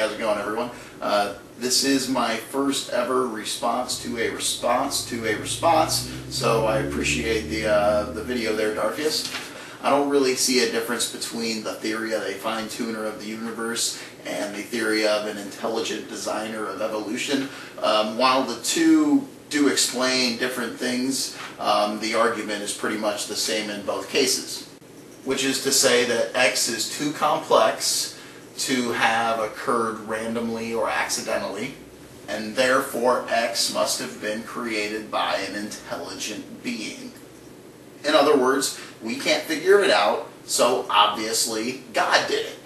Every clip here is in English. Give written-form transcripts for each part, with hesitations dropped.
how's it going, everyone? This is my first ever response to a response to a response, so I appreciate the video there, Darfius. I don't really see a difference between the theory of a fine-tuner of the universe and the theory of an intelligent designer of evolution. While the two do explain different things, the argument is pretty much the same in both cases, which is to say that X is too complex to have occurred randomly or accidentally, and therefore X must have been created by an intelligent being. In other words, we can't figure it out, so obviously God did it.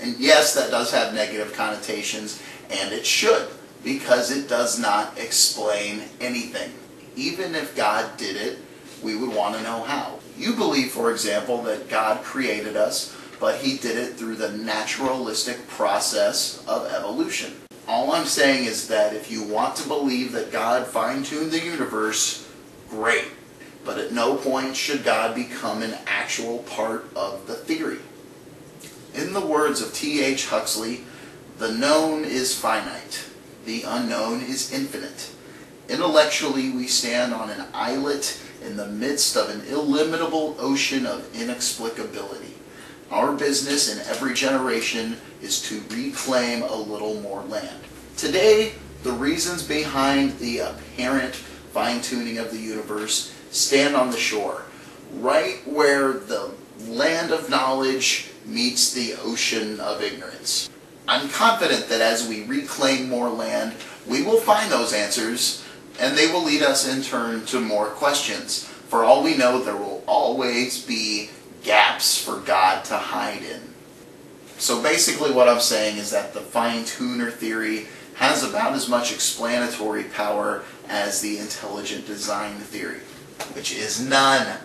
And yes, that does have negative connotations, and it should, because it does not explain anything. Even if God did it, we would want to know how. You believe, for example, that God created us, but he did it through the naturalistic process of evolution. All I'm saying is that if you want to believe that God fine-tuned the universe, great. But at no point should God become an actual part of the theory. In the words of T.H. Huxley, the known is finite, the unknown is infinite. Intellectually, we stand on an islet in the midst of an illimitable ocean of inexplicability. Our business in every generation is to reclaim a little more land. Today, the reasons behind the apparent fine-tuning of the universe stand on the shore, right where the land of knowledge meets the ocean of ignorance. I'm confident that as we reclaim more land, we will find those answers, and they will lead us in turn to more questions. For all we know, there will always be gaps for God to hide in. So basically what I'm saying is that the fine-tuner theory has about as much explanatory power as the intelligent design theory, which is none.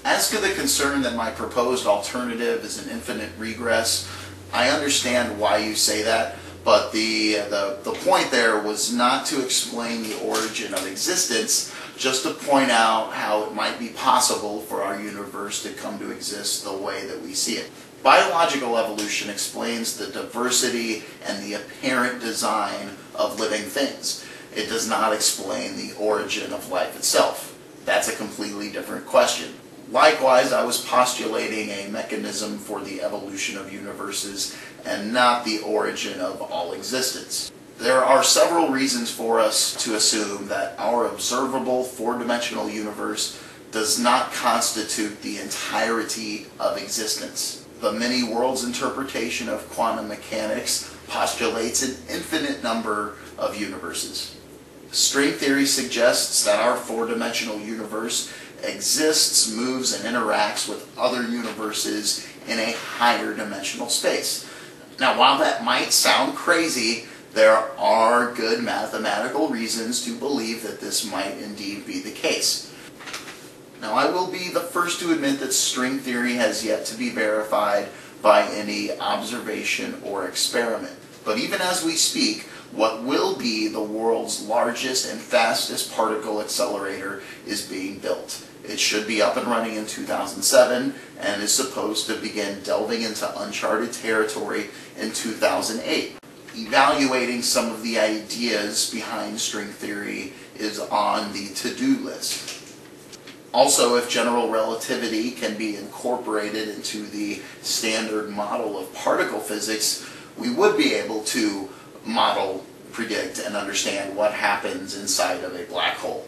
As to the concern that my proposed alternative is an infinite regress, I understand why you say that, but the point there was not to explain the origin of existence, just to point out how it might be possible for our universe to come to exist the way that we see it. Biological evolution explains the diversity and the apparent design of living things. It does not explain the origin of life itself. That's a completely different question. Likewise, I was postulating a mechanism for the evolution of universes and not the origin of all existence. There are several reasons for us to assume that our observable four-dimensional universe does not constitute the entirety of existence. The many worlds interpretation of quantum mechanics postulates an infinite number of universes. String theory suggests that our four-dimensional universe exists, moves, and interacts with other universes in a higher dimensional space. Now, while that might sound crazy, there are good mathematical reasons to believe that this might indeed be the case. Now, I will be the first to admit that string theory has yet to be verified by any observation or experiment. But even as we speak, what will be the world's largest and fastest particle accelerator is being built. It should be up and running in 2007 and is supposed to begin delving into uncharted territory in 2008. Evaluating some of the ideas behind string theory is on the to-do list. Also, if general relativity can be incorporated into the standard model of particle physics, we would be able to model, predict, and understand what happens inside of a black hole.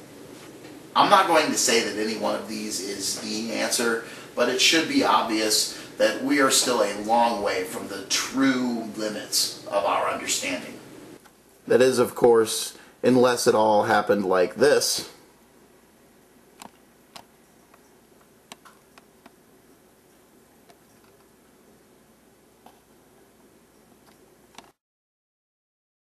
I'm not going to say that any one of these is the answer, but it should be obvious that we are still a long way from the true limits of our understanding. That is, of course, unless it all happened like this.